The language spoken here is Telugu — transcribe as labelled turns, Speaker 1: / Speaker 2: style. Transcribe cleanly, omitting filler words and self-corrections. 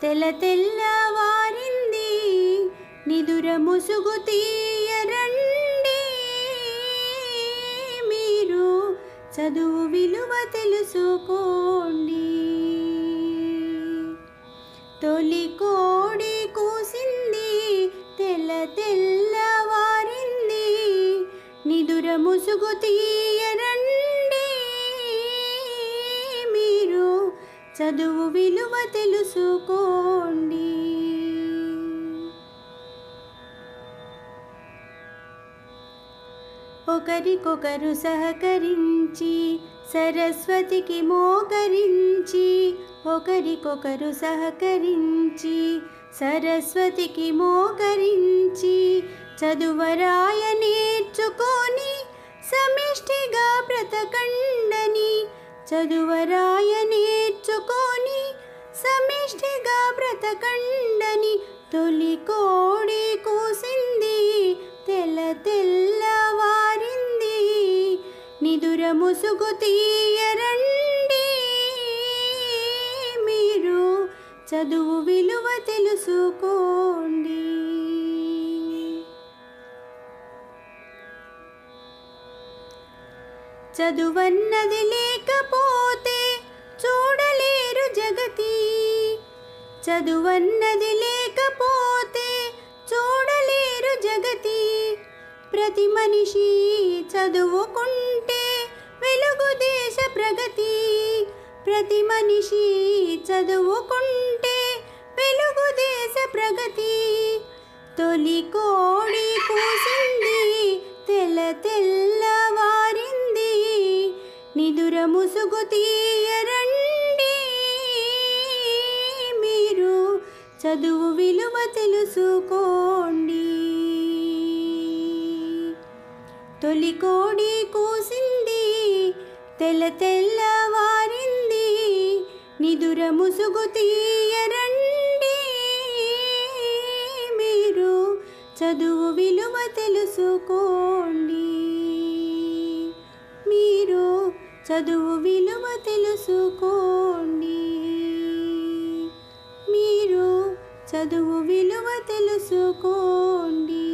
Speaker 1: తెల్ల తెల్లవారింది నిదుర ముసుగు తీయరండి, మీరు చదువు విలువ తెలుసుకోండి. తొలి కోడి కూసింది తెల్ల తెల్లవారింది నిదుర ముసుగు తీయరండి, మీరు చదువు విలువ తెలుసుకోండి. ఒకరికొకరు సహకరించి సరస్వతికి మోకరించి, ఒకరికొకరు సహకరించి సరస్వతికి మోకరించి, చదువరాయ నేర్చుకొని సమిష్టిగా బ్రతకండని, చదువరాయ నేర్చుకొని సమిష్టిగా బ్రతకండని. తొలి కోడి కూసింది తెల్ల తెల్లవారింది నిదుర ముసుగు తీయరండి, మీరు చదువు విలువ తెలుసుకోండి. చదువన్నది లేకపోతే చూడలేరు జగతి, చదువన్నది లేకపోతే చూడలేరు జగతి. ప్రతి మనిషి చదువుకుంటే వెలుగు దేశ ప్రగతి, ప్రతి మనిషి చదువుకుంటే వెలుగు దేశ ప్రగతి. తొలి కోడి కూసింది తెల్ల తెల్లవారింది నిదుర ముసుగు తీయరండి, మీరు చదువు విలువ తెలుసుకోండి. తొలి కోడి కూసింది తెల్ల తెల్లవారింది నిదుర ముసుగు తీయరండి, మీరు చదువు విలువ తెలుసుకోండి, మీరు చదువు విలువ తెలుసుకోండి, మీరు చదువు విలువ తెలుసుకోండి.